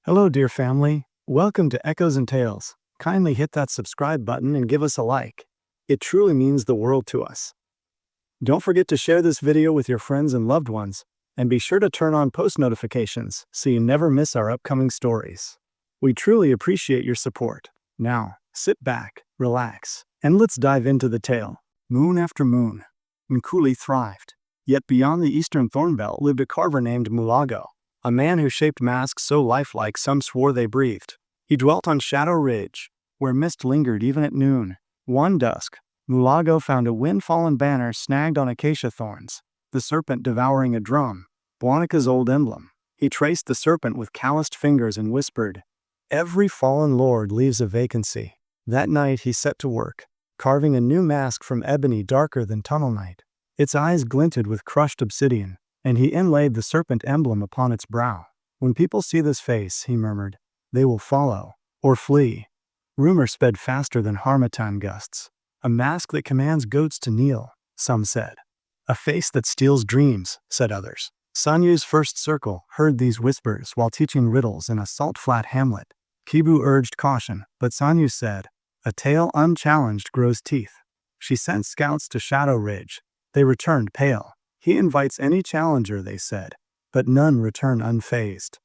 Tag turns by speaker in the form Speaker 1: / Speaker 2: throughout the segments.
Speaker 1: Hello, dear family. Welcome to Echoes and Tales. Kindly hit that subscribe button and give us a like. It truly means the world to us. Don't forget to share this video with your friends and loved ones, and be sure to turn on post notifications so you never miss our upcoming stories. We truly appreciate your support. Now, sit back, relax, and let's dive into the tale. Moon after moon, Nkuli thrived. Yet beyond the eastern thornbelt lived a carver named Mulago, a man who shaped masks so lifelike some swore they breathed. He dwelt on Shadow Ridge, where mist lingered even at noon. One dusk, Mulago found a wind-fallen banner snagged on acacia thorns, the serpent devouring a drum, Blanca's old emblem. He traced the serpent with calloused fingers and whispered, "Every fallen lord leaves a vacancy." That night he set to work, carving a new mask from ebony darker than tunnel night. Its eyes glinted with crushed obsidian, and he inlaid the serpent emblem upon its brow. "When people see this face," he murmured, "they will follow, or flee." Rumor sped faster than harmattan gusts. "A mask that commands goats to kneel," some said. "A face that steals dreams," said others. Sanyu's first circle heard these whispers while teaching riddles in a salt-flat hamlet. Kibu urged caution, but Sanyu said, "A tale unchallenged grows teeth." She sent scouts to Shadow Ridge. They returned pale. "He invites any challenger," they said, but none returned unfazed.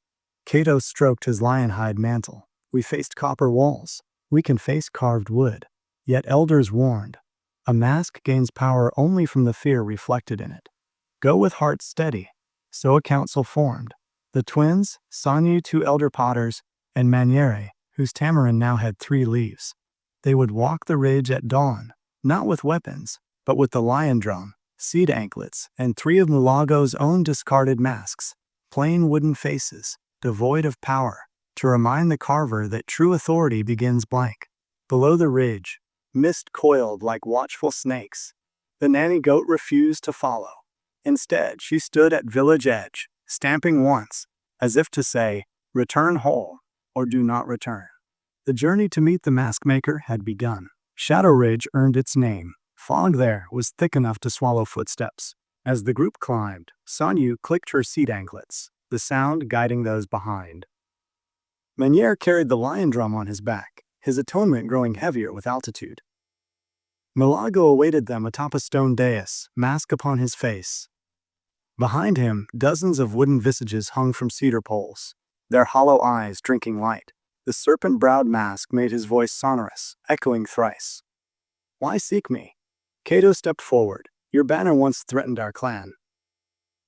Speaker 1: Kato stroked his lionhide mantle. "We faced copper walls. We can face carved wood." Yet elders warned, a mask gains power only from the fear reflected in it. "Go with heart steady." So a council formed. The twins, Sanyu, 2 elder potters, and Maniere, whose tamarind now had 3 leaves. They would walk the ridge at dawn, not with weapons, but with the lion drum, seed anklets, and 3 of Mulago's own discarded masks, plain wooden faces, devoid of power, to remind the carver that true authority begins blank. Below the ridge, mist coiled like watchful snakes. The nanny goat refused to follow. Instead, she stood at village edge, stamping once, as if to say, "Return whole, or do not return." The journey to meet the mask maker had begun. Shadow Ridge earned its name. Fog there was thick enough to swallow footsteps. As the group climbed, Sanyu clicked her seed anklets, the sound guiding those behind. Maniere carried the lion drum on his back, his atonement growing heavier with altitude. Mulago awaited them atop a stone dais, mask upon his face. Behind him, dozens of wooden visages hung from cedar poles, their hollow eyes drinking light. The serpent-browed mask made his voice sonorous, echoing thrice. "Why seek me?" Kato stepped forward. "Your banner once threatened our clan.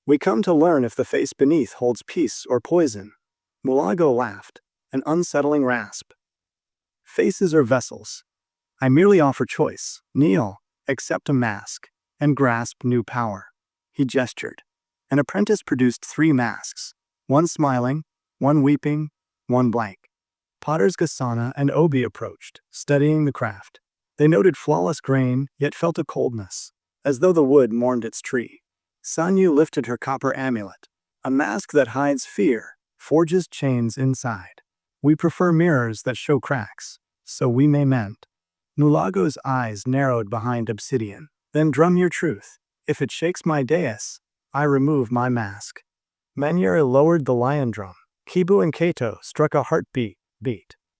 Speaker 1: We come to learn if the face beneath holds peace or poison." Mulago laughed, an unsettling rasp. "Faces are vessels. I merely offer choice. Kneel, accept a mask, and grasp new power." He gestured. An apprentice produced 3 masks, one smiling, one weeping, one blank. Potters Gasana and Obi approached, studying the craft. They noted flawless grain, yet felt a coldness, as though the wood mourned its tree. Sanyu lifted her copper amulet. "A mask that hides fear, forges chains inside. We prefer mirrors that show cracks, so we may mend." Mulago's eyes narrowed behind obsidian. "Then drum your truth. If it shakes my dais, I remove my mask." Maniere lowered the lion drum. Kibu and Kato struck a heartbeat,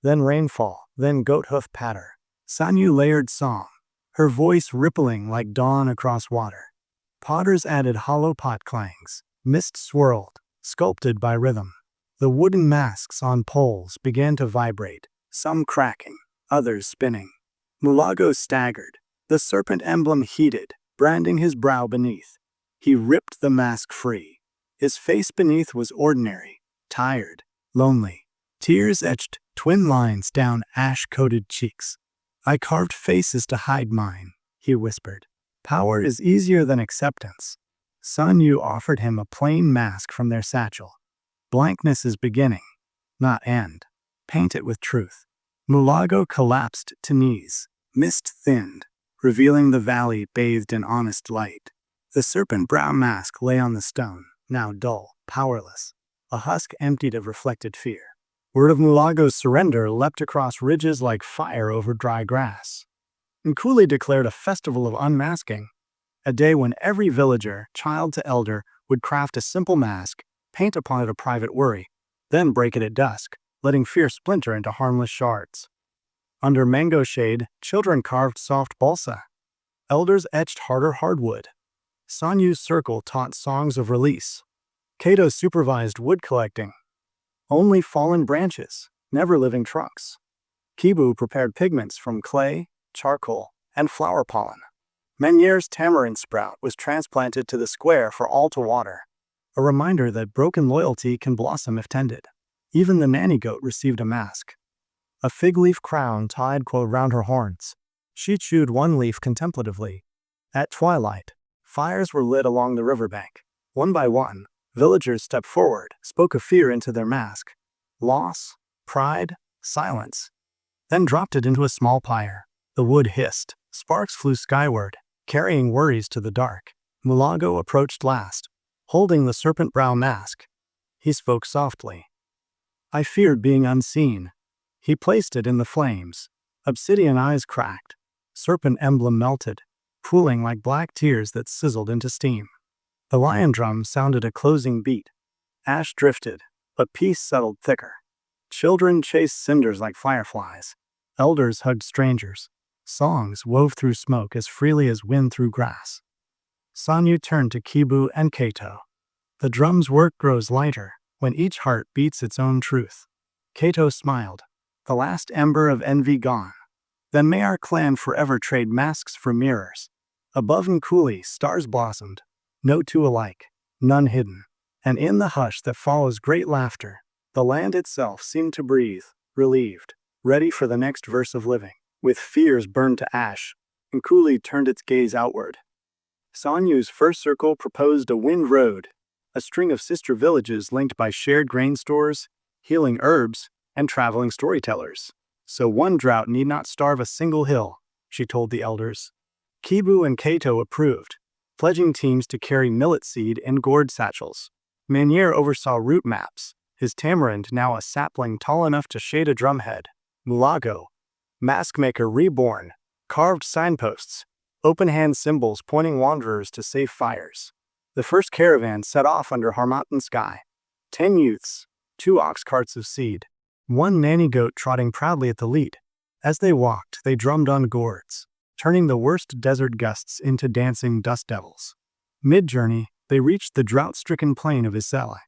Speaker 1: then rainfall, then goat hoof patter. Sanyu layered song, her voice rippling like dawn across water. Potters added hollow pot clangs. Mist swirled, sculpted by rhythm. The wooden masks on poles began to vibrate, some cracking, others spinning. Mulago staggered, the serpent emblem heated, branding his brow beneath. He ripped the mask free. His face beneath was ordinary, tired, lonely. Tears etched twin lines down ash-coated cheeks. "I carved faces to hide mine," he whispered. "Power is easier than acceptance." Sanyu offered him a plain mask from their satchel. "Blankness is beginning, not end. Paint it with truth." Mulago collapsed to knees. Mist thinned, revealing the valley bathed in honest light. The serpent-brow mask lay on the stone, now dull, powerless, a husk emptied of reflected fear. Word of Mulago's surrender leapt across ridges like fire over dry grass. Nkuli declared a festival of unmasking, a day when every villager, child to elder, would craft a simple mask, paint upon it a private worry, then break it at dusk. letting fear splinter into harmless shards. Under mango shade, children carved soft balsa. Elders etched harder hardwood. Sanyu's circle taught songs of release. Kato supervised wood collecting. Only fallen branches, never living trunks. Kibu prepared pigments from clay, charcoal, and flower pollen. Menier's tamarind sprout was transplanted to the square for all to water, a reminder that broken loyalty can blossom if tended. Even the nanny goat received a mask, a fig leaf crown tied round her horns. She chewed one leaf contemplatively. At twilight, fires were lit along the riverbank. One by one, villagers stepped forward, spoke of fear into their mask. Loss, pride, silence. Then dropped it into a small pyre. The wood hissed. Sparks flew skyward, carrying worries to the dark. Mulago approached last, holding the serpent brow mask. He spoke softly. I feared being unseen. He placed it in the flames. Obsidian eyes cracked. Serpent emblem melted, pooling like black tears that sizzled into steam. The lion drum sounded a closing beat. Ash drifted, but peace settled thicker. Children chased cinders like fireflies. Elders hugged strangers. Songs wove through smoke as freely as wind through grass. Sanyu turned to Kibu and Kato. The drum's work grows lighter when each heart beats its own truth. Kato smiled. The last ember of envy gone. Then may our clan forever trade masks for mirrors. Above Nkuli, stars blossomed. No two alike, none hidden. And in the hush that follows great laughter, the land itself seemed to breathe, relieved, ready for the next verse of living. With fears burned to ash, Nkuli turned its gaze outward. Sanyu's first circle proposed a wind road, a string of sister villages linked by shared grain stores, healing herbs, and traveling storytellers. So one drought need not starve a single hill, she told the elders. Kibu and Kato approved, pledging teams to carry millet seed in gourd satchels. Menier oversaw route maps, his tamarind now a sapling tall enough to shade a drumhead. Mulago, mask-maker reborn, carved signposts, open-hand symbols pointing wanderers to safe fires. The first caravan set off under Harmattan sky. 10 youths, 2 ox carts of seed, 1 nanny goat trotting proudly at the lead. As they walked, they drummed on gourds, turning the worst desert gusts into dancing dust devils. Mid-journey, they reached the drought-stricken plain of Isela.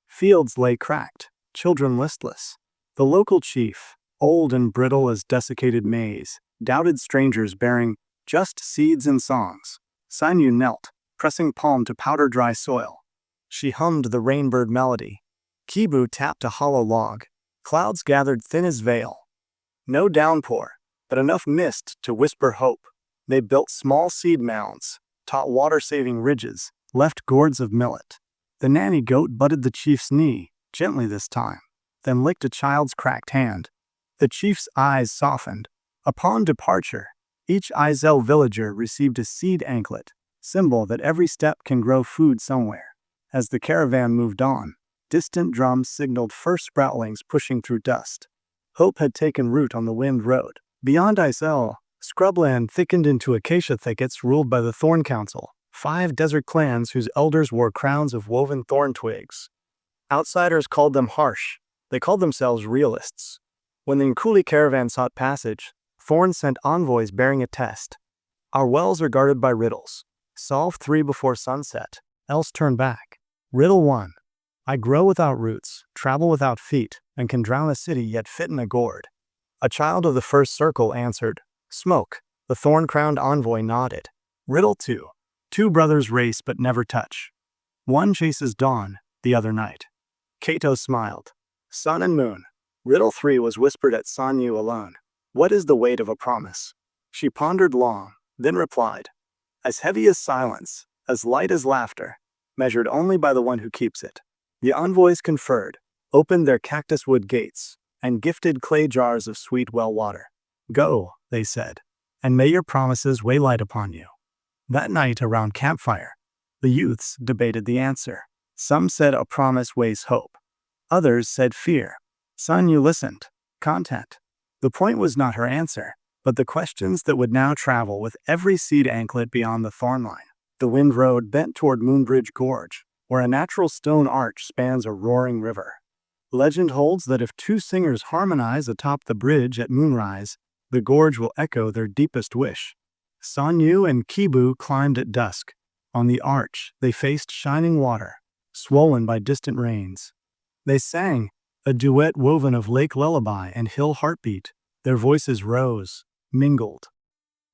Speaker 1: Fields lay cracked, children listless. The local chief, old and brittle as desiccated maize, doubted strangers bearing just seeds and songs. Sanyu knelt, pressing palm to powder-dry soil. She hummed the rainbird melody. Kibu tapped a hollow log. Clouds gathered thin as veil. No downpour, but enough mist to whisper hope. They built small seed mounds, taught water-saving ridges, left gourds of millet. The nanny goat butted the chief's knee, gently this time, then licked a child's cracked hand. The chief's eyes softened. Upon departure, each Izel villager received a seed anklet, symbol that every step can grow food somewhere. As the caravan moved on, distant drums signaled first sproutlings pushing through dust. Hope had taken root on the wind road. Beyond Izel, scrubland thickened into acacia thickets ruled by the Thorn Council, 5 desert clans whose elders wore crowns of woven thorn twigs. Outsiders called them harsh. They called themselves realists. When the Nkuli caravan sought passage, Thorn sent envoys bearing a test. Our wells are guarded by riddles. Solve 3 before sunset, else turn back. Riddle 1. I grow without roots, travel without feet, and can drown a city yet fit in a gourd. A child of the first circle answered, Smoke. The thorn-crowned envoy nodded. Riddle 2. 2 brothers race but never touch. One chases dawn, the other night. Kato smiled. Sun and moon. Riddle 3 was whispered at Sanyu alone. What is the weight of a promise? She pondered long, then replied, As heavy as silence, as light as laughter, measured only by the one who keeps it. The envoys conferred, opened their cactus-wood gates, and gifted clay jars of sweet well water. Go, they said, and may your promises weigh light upon you. That night around campfire, the youths debated the answer. Some said a promise weighs hope. Others said fear. Sanyu listened, content. The point was not her answer, but the questions that would now travel with every seed anklet beyond the thorn line. The wind road bent toward Moonbridge Gorge, where a natural stone arch spans a roaring river. Legend holds that if two singers harmonize atop the bridge at moonrise, the gorge will echo their deepest wish. Sanyu and Kibu climbed at dusk. On the arch, they faced shining water, swollen by distant rains. They sang, a duet woven of lake lullaby and hill heartbeat. Their voices rose, mingled,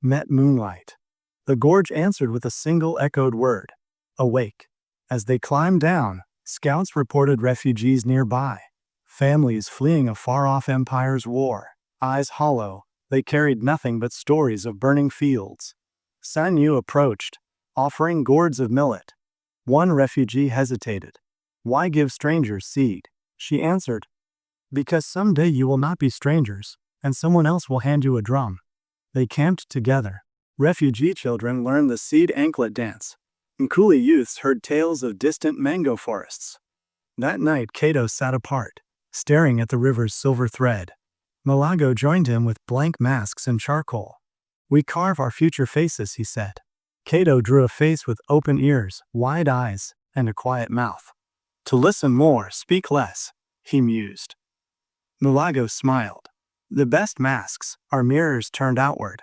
Speaker 1: met moonlight. The gorge answered with a single echoed word, awake. As they climbed down, scouts reported refugees nearby, families fleeing a far-off empire's war. Eyes hollow, they carried nothing but stories of burning fields. Sanyu approached, offering gourds of millet. One refugee hesitated. Why give strangers seed? She answered, because someday you will not be strangers, and someone else will hand you a drum. They camped together. Refugee children learned the seed anklet dance. Nkuli youths heard tales of distant mango forests. That night Kato sat apart, staring at the river's silver thread. Malago joined him with blank masks and charcoal. We carve our future faces, he said. Kato drew a face with open ears, wide eyes, and a quiet mouth. To listen more, speak less, he mused. Malago smiled. The best masks are mirrors turned outward.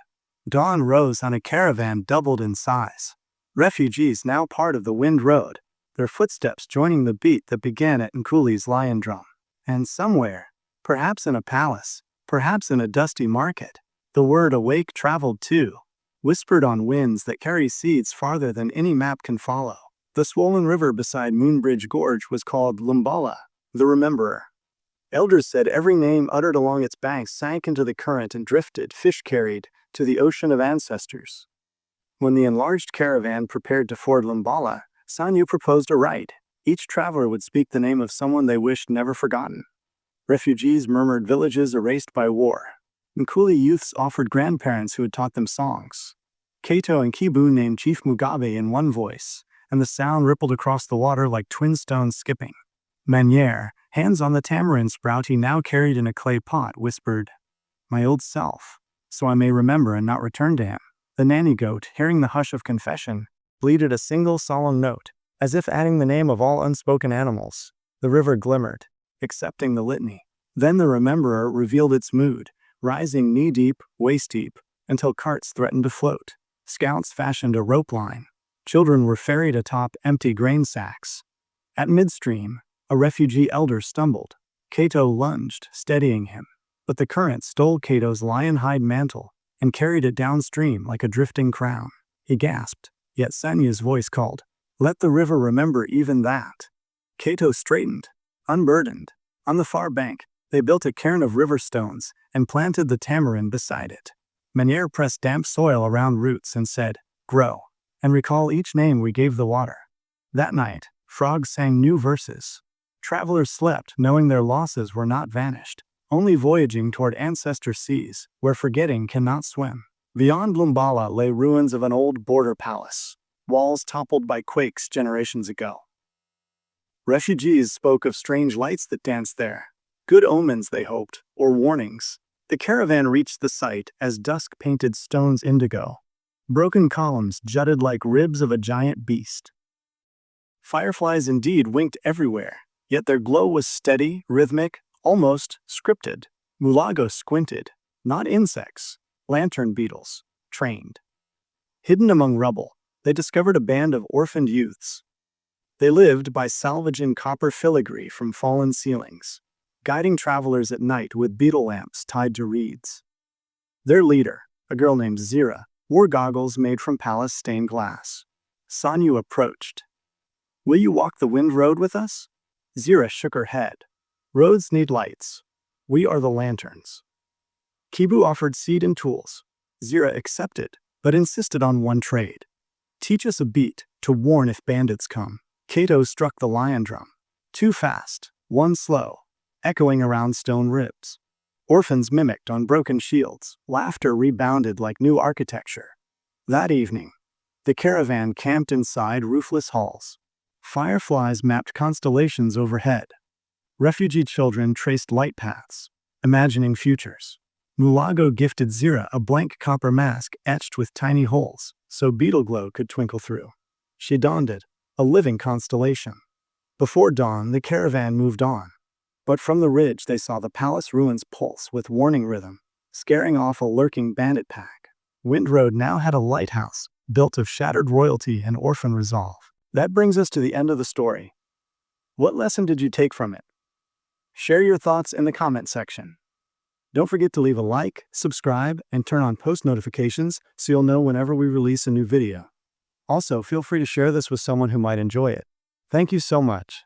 Speaker 1: Dawn rose on a caravan doubled in size. Refugees now part of the Wind Road, their footsteps joining the beat that began at Nkuli's lion drum. And somewhere, perhaps in a palace, perhaps in a dusty market, the word awake traveled too, whispered on winds that carry seeds farther than any map can follow. The swollen river beside Moonbridge Gorge was called Lumbala, the Rememberer. Elders said every name uttered along its banks sank into the current and drifted, fish-carried, to the ocean of ancestors. When the enlarged caravan prepared to ford Lumbala, Sanyu proposed a rite. Each traveler would speak the name of someone they wished never forgotten. Refugees murmured villages erased by war. Nkuli youths offered grandparents who had taught them songs. Kato and Kibu named Chief Mugabe in one voice, and the sound rippled across the water like twin stones skipping. Manier, hands on the tamarind sprout he now carried in a clay pot, whispered, my old self, so I may remember and not return to him. The nanny goat, hearing the hush of confession, bleated a single solemn note, as if adding the name of all unspoken animals. The river glimmered, accepting the litany. Then the rememberer revealed its mood, rising knee-deep, waist-deep, until carts threatened to float. Scouts fashioned a rope line. Children were ferried atop empty grain sacks. At midstream, a refugee elder stumbled. Kato lunged, steadying him. But the current stole Kato's lion-hide mantle and carried it downstream like a drifting crown. He gasped, yet Sanyu's voice called, let the river remember even that. Kato straightened, unburdened. On the far bank, they built a cairn of river stones and planted the tamarind beside it. Manier pressed damp soil around roots and said, grow, and recall each name we gave the water. That night, frogs sang new verses. Travelers slept knowing their losses were not vanished, only voyaging toward ancestor seas where forgetting cannot swim. Beyond Lumbala lay ruins of an old border palace, walls toppled by quakes generations ago. Refugees spoke of strange lights that danced there. Good omens, they hoped, or warnings. The caravan reached the site as dusk painted stones indigo. Broken columns jutted like ribs of a giant beast. Fireflies indeed winked everywhere, yet their glow was steady, rhythmic, almost scripted. Mulago squinted. Not insects, lantern beetles, trained. Hidden among rubble, they discovered a band of orphaned youths. They lived by salvaging copper filigree from fallen ceilings, guiding travelers at night with beetle lamps tied to reeds. Their leader, a girl named Zira, wore goggles made from palace-stained glass. Sanyu approached. Will you walk the Wind Road with us? Zira shook her head. Roads need lights. We are the lanterns. Kibu offered seed and tools. Zira accepted, but insisted on one trade. Teach us a beat to warn if bandits come. Kato struck the lion drum. Two fast, one slow, echoing around stone ribs. Orphans mimicked on broken shields. Laughter rebounded like new architecture. That evening, the caravan camped inside roofless halls. Fireflies mapped constellations overhead. Refugee children traced light paths, imagining futures. Mulago gifted Zira a blank copper mask etched with tiny holes, so beetle glow could twinkle through. She donned it, a living constellation. Before dawn, the caravan moved on. But from the ridge they saw the palace ruins pulse with warning rhythm, scaring off a lurking bandit pack. Wind Road now had a lighthouse, built of shattered royalty and orphan resolve. That brings us to the end of the story. What lesson did you take from it? Share your thoughts in the comment section. Don't forget to leave a like, subscribe, and turn on post notifications so you'll know whenever we release a new video. Also, feel free to share this with someone who might enjoy it. Thank you so much.